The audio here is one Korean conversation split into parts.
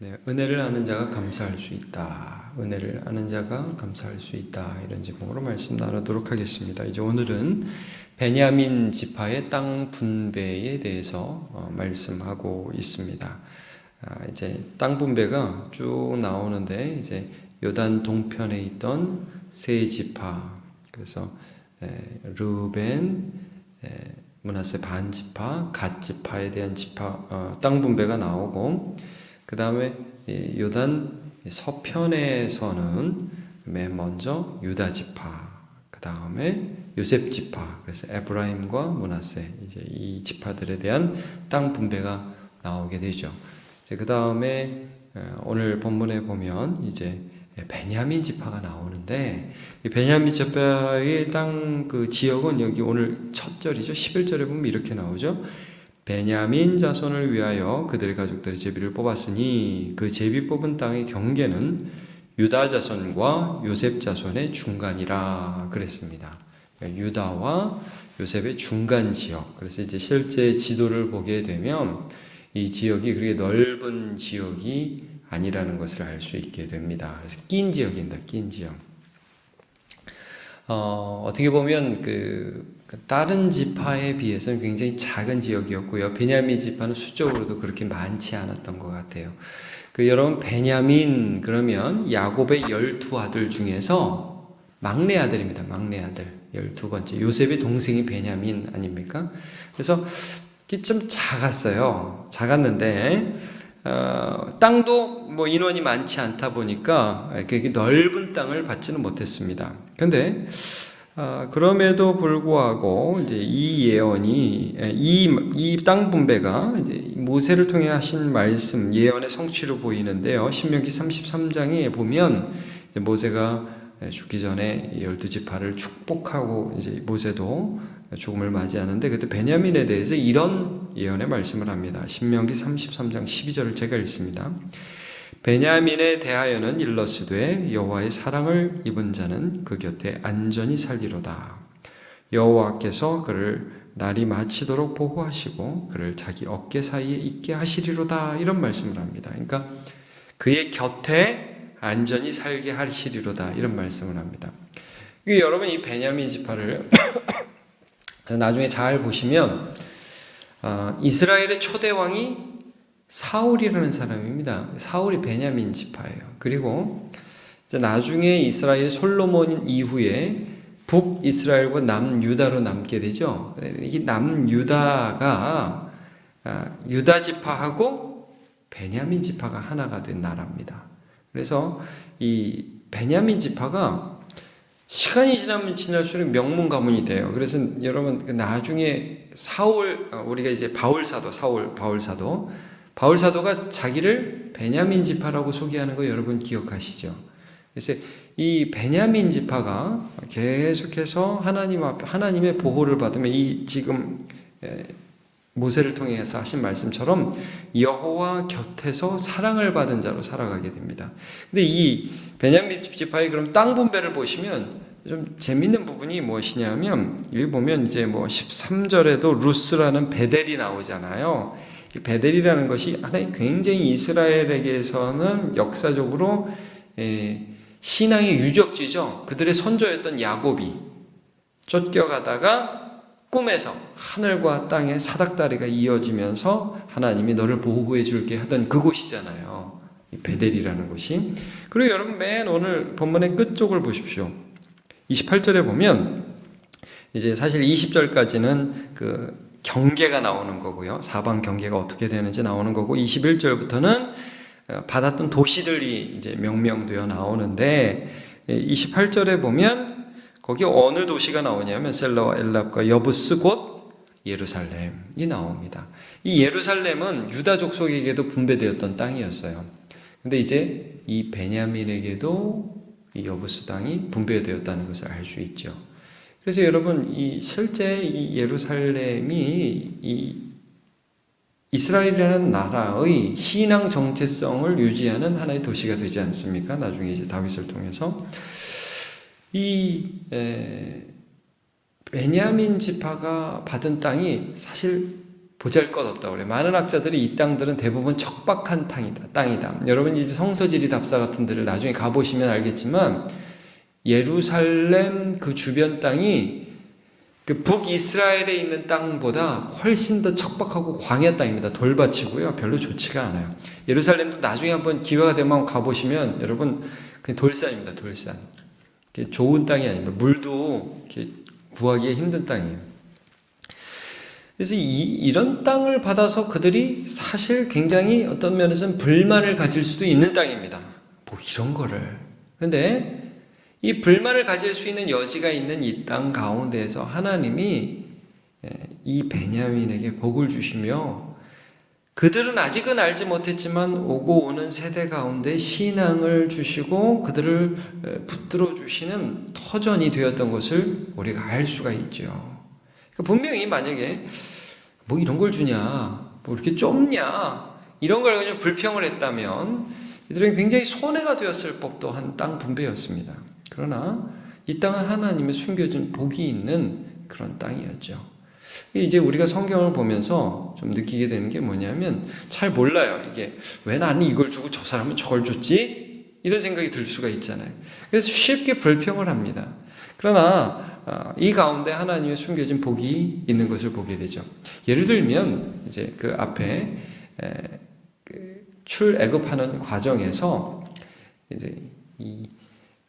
네, 은혜를 아는 자가 감사할 수 있다. 은혜를 아는 자가 감사할 수 있다. 이런 제목으로 말씀 나누도록 하겠습니다. 이제 오늘은 베냐민 지파의 땅 분배에 대해서 말씀하고 있습니다. 이제 땅 분배가 쭉 나오는데 이제 요단 동편에 있던 세 지파, 그래서 르벤, 므낫세 반 지파, 갓 지파에 대한 땅 분배가 나오고, 그 다음에 요단 서편에서는 맨 먼저 유다 지파, 그 다음에 요셉 지파, 그래서 에브라임과 므낫세, 이제 이 지파들에 대한 땅 분배가 나오게 되죠. 그 다음에 오늘 본문에 보면 이제 베냐민 지파가 나오는데, 이 베냐민 지파의 땅 그 지역은 여기 오늘 첫 절이죠. 11절에 보면 이렇게 나오죠. 베냐민 자손을 위하여 그들의 가족들의 제비를 뽑았으니 그 제비 뽑은 땅의 경계는 유다 자손과 요셉 자손의 중간이라 그랬습니다. 유다와 요셉의 중간 지역. 그래서 이제 실제 지도를 보게 되면 이 지역이 그렇게 넓은 지역이 아니라는 것을 알 수 있게 됩니다. 그래서 낀 지역입니다. 낀 지역. 어떻게 보면 다른 지파에 비해서는 굉장히 작은 지역이었고요. 베냐민 지파는 수적으로도 그렇게 많지 않았던 것 같아요. 여러분, 베냐민 그러면 야곱의 12아들 중에서 막내 아들입니다. 막내 아들. 12번째. 요셉의 동생이 베냐민 아닙니까? 그래서 좀 작았어요. 작았는데, 땅도 뭐 인원이 많지 않다 보니까 이렇게 넓은 땅을 받지는 못했습니다. 근데 그럼에도 불구하고 이제 이 예언이 이 땅 분배가 이제 모세를 통해 하신 말씀 예언의 성취로 보이는데요. 신명기 33장에 보면 이제 모세가 죽기 전에 12지파를 축복하고 이제 모세도 죽음을 맞이하는데, 그때 베냐민에 대해서 이런 예언의 말씀을 합니다. 신명기 33장 12절을 제가 읽습니다. 베냐민에 대하여는 일러스되 여호와의 사랑을 입은 자는 그 곁에 안전히 살리로다. 여호와께서 그를 날이 마치도록 보호하시고 그를 자기 어깨 사이에 있게 하시리로다. 이런 말씀을 합니다. 그러니까 그의 곁에 안전히 살게 하시리로다. 이런 말씀을 합니다. 여러분, 이 베냐민 지파를 나중에 잘 보시면 이스라엘의 초대 왕이 사울이라는 사람입니다. 사울이 베냐민 지파예요. 그리고 이제 나중에 이스라엘 솔로몬 이후에 북이스라엘과 남유다로 남게 되죠. 이 남유다가 유다 지파하고 베냐민 지파가 하나가 된 나라입니다. 그래서 이 베냐민 지파가 시간이 지나면 지날수록 명문 가문이 돼요. 그래서 여러분, 나중에 우리가 이제 바울 사도가 자기를 베냐민 지파라고 소개하는 거 여러분 기억하시죠? 그래서 이 베냐민 지파가 계속해서 하나님의 보호를 받으면 이 지금 모세를 통해서 하신 말씀처럼 여호와 곁에서 사랑을 받은 자로 살아가게 됩니다. 근데 이 베냐민 지파의 그럼 땅 분배를 보시면 좀 재밌는 부분이 무엇이냐면, 여기 보면 이제 뭐 13절에도 루스라는 베델이 나오잖아요. 이 베델이라는 것이 하나의 굉장히 이스라엘에게서는 역사적으로 신앙의 유적지죠. 그들의 선조였던 야곱이 쫓겨가다가 꿈에서 하늘과 땅의 사닥다리가 이어지면서 하나님이 너를 보호해 줄게 하던 그곳이잖아요. 이 베델이라는 곳이. 그리고 여러분, 맨 오늘 본문의 끝쪽을 보십시오. 28절에 보면 이제 사실 20절까지는 그 경계가 나오는 거고요. 사방 경계가 어떻게 되는지 나오는 거고, 21절부터는 받았던 도시들이 이제 명명되어 나오는데, 28절에 보면 거기 어느 도시가 나오냐면 셀라와 엘랍과 여부스 곧 예루살렘이 나옵니다. 이 예루살렘은 유다 족속에게도 분배되었던 땅이었어요. 근데 이제 이 베냐민에게도 이 여부스 땅이 분배되었다는 것을 알 수 있죠. 그래서 여러분, 실제 이 예루살렘이 이 이스라엘이라는 나라의 신앙 정체성을 유지하는 하나의 도시가 되지 않습니까? 나중에 이제 다윗을 통해서 베냐민 지파가 받은 땅이 사실 보잘것없다고 그래요. 많은 학자들이 이 땅들은 대부분 척박한 땅이다. 여러분 이제 성서지리 답사 같은 데를 나중에 가보시면 알겠지만 예루살렘 그 주변 땅이 그 북이스라엘에 있는 땅보다 훨씬 더 척박하고 광야 땅입니다. 돌밭이고요. 별로 좋지가 않아요. 예루살렘도 나중에 한번 기회가 되면 가보시면 여러분 그냥 돌산입니다. 돌산. 좋은 땅이 아닙니다. 물도 이렇게 구하기가 힘든 땅이에요. 그래서 이런 땅을 받아서 그들이 사실 굉장히 어떤 면에서는 불만을 가질 수도 있는 땅입니다. 뭐 이런 거를. 근데 이 불만을 가질 수 있는 여지가 있는 이 땅 가운데에서 하나님이 이 베냐민에게 복을 주시며 그들은 아직은 알지 못했지만 오고 오는 세대 가운데 신앙을 주시고 그들을 붙들어 주시는 터전이 되었던 것을 우리가 알 수가 있죠. 분명히 만약에 뭐 이런 걸 주냐, 뭐 이렇게 좁냐, 이런 걸 가지고 불평을 했다면 이들은 굉장히 손해가 되었을 법도 한 땅 분배였습니다. 그러나 이 땅은 하나님의 숨겨진 복이 있는 그런 땅이었죠. 이제 우리가 성경을 보면서 좀 느끼게 되는 게 뭐냐면 잘 몰라요. 이게 왜 나는 이걸 주고 저 사람은 저걸 줬지? 이런 생각이 들 수가 있잖아요. 그래서 쉽게 불평을 합니다. 그러나 이 가운데 하나님의 숨겨진 복이 있는 것을 보게 되죠. 예를 들면 이제 그 앞에 출애굽하는 과정에서 이제 이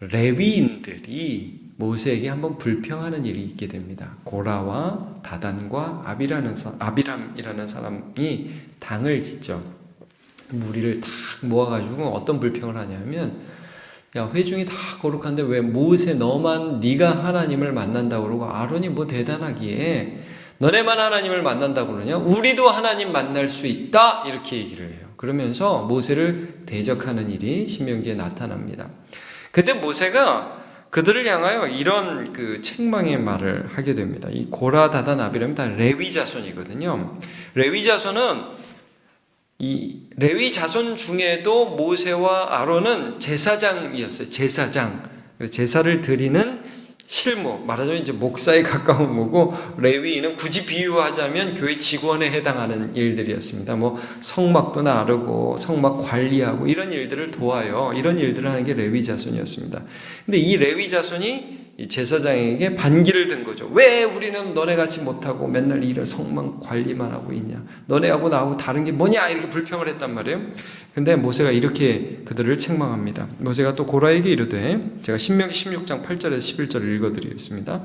레위인들이 모세에게 한번 불평하는 일이 있게 됩니다. 고라와 다단과 아비람이라는 사람이 당을 짓죠. 무리를 다 모아가지고 어떤 불평을 하냐면, 야, 회중이 다 거룩한데 왜 모세 너만 네가 하나님을 만난다고 그러고 아론이 뭐 대단하기에 너네만 하나님을 만난다고 그러냐? 우리도 하나님 만날 수 있다 이렇게 얘기를 해요. 그러면서 모세를 대적하는 일이 신명기에 나타납니다. 그때 모세가 그들을 향하여 이런 그 책망의 말을 하게 됩니다. 이 고라, 다단, 아비람은 다 레위 자손이거든요. 레위 자손은 이 레위 자손 중에도 모세와 아론은 제사장이었어요. 제사장. 제사를 드리는 실무. 말하자면 이제 목사에 가까운 거고, 레위인은 굳이 비유하자면 교회 직원에 해당하는 일들이었습니다. 뭐 성막도 나르고 성막 관리하고 이런 일들을 도와요. 이런 일들을 하는 게 레위 자손이었습니다. 근데 이 레위 자손이 이 제사장에게 반기를 든 거죠. 왜 우리는 너네 같이 못하고 맨날 이런 성막 관리만 하고 있냐? 너네하고 나하고 다른 게 뭐냐? 이렇게 불평을 했단 말이에요. 근데 모세가 이렇게 그들을 책망합니다. 모세가 또 고라에게 이르되, 제가 신명기 16장 8절에서 11절을 읽어드리겠습니다.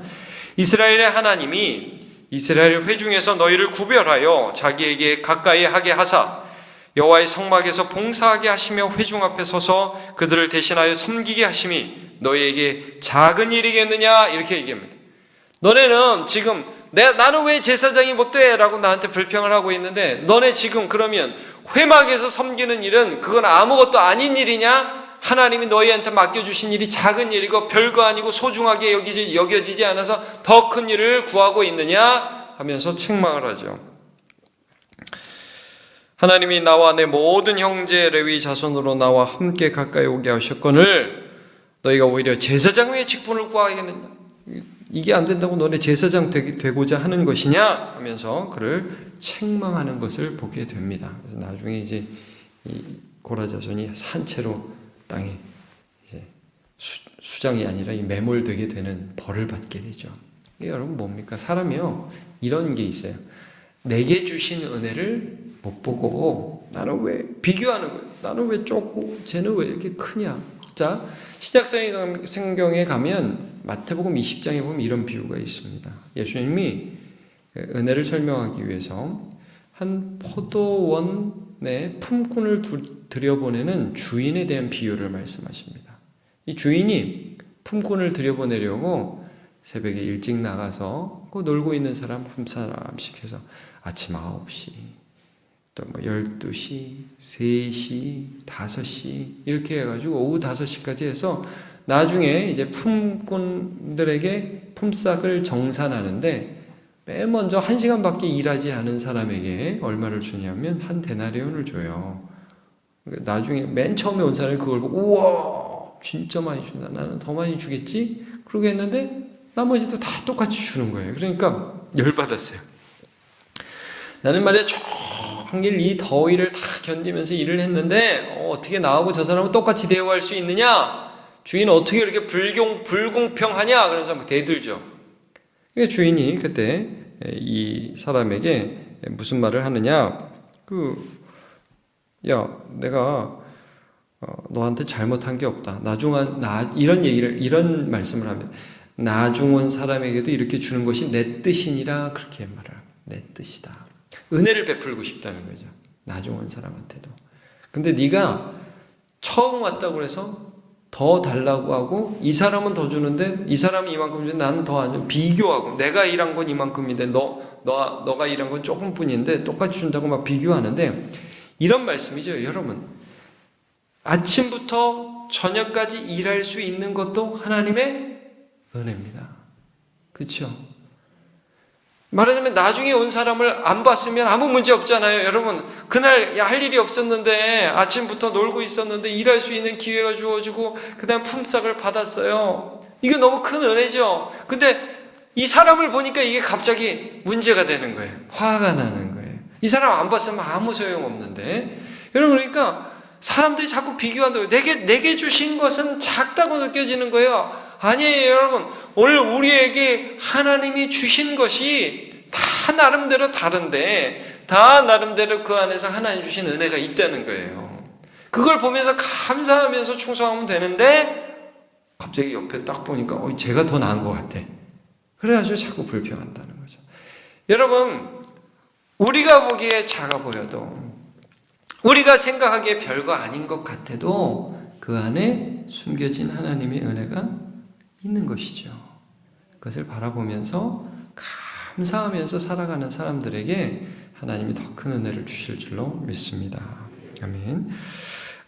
이스라엘의 하나님이 이스라엘 회중에서 너희를 구별하여 자기에게 가까이 하게 하사 여호와의 성막에서 봉사하게 하시며 회중 앞에 서서 그들을 대신하여 섬기게 하심이 너희에게 작은 일이겠느냐? 이렇게 얘기합니다. 너네는 지금 나는 왜 제사장이 못돼? 라고 나한테 불평을 하고 있는데 너네 지금 그러면 회막에서 섬기는 일은 그건 아무것도 아닌 일이냐? 하나님이 너희한테 맡겨주신 일이 작은 일이고 별거 아니고 소중하게 여겨지지 않아서 더 큰 일을 구하고 있느냐? 하면서 책망을 하죠. 하나님이 나와 내 모든 형제 레위 자손으로 나와 함께 가까이 오게 하셨거늘 너희가 오히려 제사장의 직분을 구하겠느냐? 이게 안 된다고 너네 제사장 되고자 하는 것이냐? 하면서 그를 책망하는 것을 보게 됩니다. 그래서 나중에 이제 이 고라 자손이 산채로 땅에 이제 수장이 아니라 이 매몰되게 되는 벌을 받게 되죠. 이게 여러분 뭡니까? 사람이요 이런 게 있어요. 내게 주신 은혜를 못 보고 나는 왜 비교하는 거예요? 나는 왜 좁고 쟤는 왜 이렇게 크냐? 자, 시작성경에 가면 마태복음 20장에 보면 이런 비유가 있습니다. 예수님이 은혜를 설명하기 위해서 한 포도원에 품꾼을 들여보내는 주인에 대한 비유를 말씀하십니다. 이 주인이 품꾼을 들여보내려고 새벽에 일찍 나가서 그 놀고 있는 사람 한 사람씩 해서 아침 9시, 또 뭐 12시, 3시, 5시 이렇게 해가지고 오후 5시까지 해서 나중에 이제 품꾼들에게 품삯을 정산하는데 맨 먼저 1시간밖에 일하지 않은 사람에게 얼마를 주냐면 한 데나리온을 줘요. 나중에 맨 처음에 온 사람이 그걸 보고 우와 진짜 많이 준다. 나는 더 많이 주겠지? 그러고 했는데 나머지도 다 똑같이 주는 거예요. 그러니까 열받았어요. 나는 말이야 종일 이 더위를 다 견디면서 일을 했는데 어떻게 나하고 저 사람은 똑같이 대우할 수 있느냐? 주인 어떻게 이렇게 불공평하냐? 그래서 막 대들죠. 주인이 그때 이 사람에게 무슨 말을 하느냐? 야, 내가 너한테 잘못한 게 없다. 이런 말씀을 하면 나중온 사람에게도 이렇게 주는 것이 내 뜻이니라 그렇게 말을 합니다. 내 뜻이다. 은혜를 베풀고 싶다는 거죠. 나중온 사람한테도. 근데 네가 처음 왔다고 해서 더 달라고 하고 이 사람은 더 주는데 이 사람이 이만큼 주는데 나는 더 안 줘. 비교하고 내가 일한 건 이만큼인데 너가 일한 건 조금뿐인데 똑같이 준다고 막 비교하는데 이런 말씀이죠. 여러분 아침부터 저녁까지 일할 수 있는 것도 하나님의 은혜입니다. 그렇죠? 말하자면 나중에 온 사람을 안 봤으면 아무 문제 없잖아요. 여러분 그날 할 일이 없었는데 아침부터 놀고 있었는데 일할 수 있는 기회가 주어지고 그 다음 품삯을 받았어요. 이게 너무 큰 은혜죠. 근데 이 사람을 보니까 이게 갑자기 문제가 되는 거예요. 화가 나는 거예요. 이 사람 안 봤으면 아무 소용없는데. 여러분 그러니까 사람들이 자꾸 비교한다고 내게 주신 것은 작다고 느껴지는 거예요. 아니에요, 여러분. 오늘 우리에게 하나님이 주신 것이 다 나름대로 다른데 다 나름대로 그 안에서 하나님 주신 은혜가 있다는 거예요. 그걸 보면서 감사하면서 충성하면 되는데 갑자기 옆에 딱 보니까 제가 더 나은 것 같아. 그래가지고 자꾸 불평한다는 거죠. 여러분 우리가 보기에 작아 보여도 우리가 생각하기에 별거 아닌 것 같아도 그 안에 숨겨진 하나님의 은혜가 있는 것이죠. 그것을 바라보면서 감사하면서 살아가는 사람들에게 하나님이 더 큰 은혜를 주실 줄로 믿습니다. 아멘.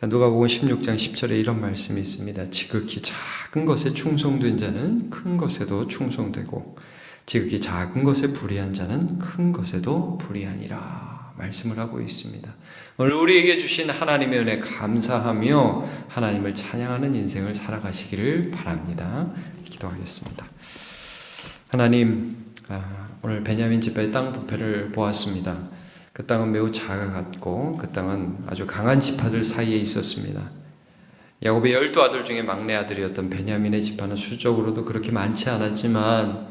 누가복음 16장 10절에 이런 말씀이 있습니다. 지극히 작은 것에 충성된 자는 큰 것에도 충성되고 지극히 작은 것에 불의한 자는 큰 것에도 불의하니라 말씀을 하고 있습니다. 오늘 우리에게 주신 하나님의 은혜 감사하며 하나님을 찬양하는 인생을 살아가시기를 바랍니다. 기도하겠습니다. 하나님, 오늘 베냐민 지파의 땅 부패를 보았습니다. 그 땅은 매우 작아갔고 그 땅은 아주 강한 지파들 사이에 있었습니다. 야곱의 12아들 중에 막내 아들이었던 베냐민의 지파는 수적으로도 그렇게 많지 않았지만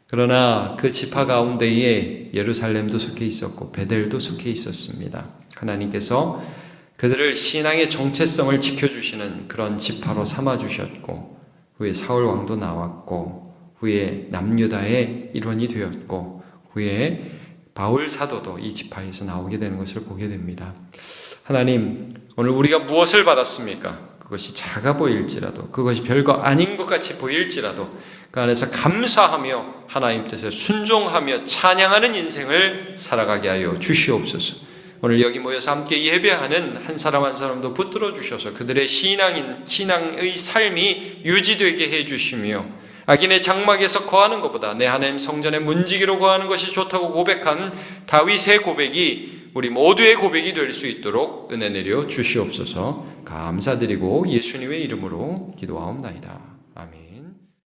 그러나 그 지파 가운데에 예루살렘도 속해 있었고 베델도 속해 있었습니다. 하나님께서 그들을 신앙의 정체성을 지켜주시는 그런 지파로 삼아주셨고 후에 사울 왕도 나왔고 후에 남유다의 일원이 되었고 후에 바울 사도도 이 지파에서 나오게 되는 것을 보게 됩니다. 하나님, 오늘 우리가 무엇을 받았습니까? 그것이 작아 보일지라도 그것이 별거 아닌 것 같이 보일지라도 그 안에서 감사하며 하나님 뜻에 순종하며 찬양하는 인생을 살아가게 하여 주시옵소서. 오늘 여기 모여서 함께 예배하는 한 사람 한 사람도 붙들어 주셔서 그들의 신앙의 삶이 유지되게 해주시며 악인의 장막에서 거하는 것보다 내 하나님 성전의 문지기로 거하는 것이 좋다고 고백한 다윗의 고백이 우리 모두의 고백이 될 수 있도록 은혜 내려 주시옵소서. 감사드리고 예수님의 이름으로 기도하옵나이다.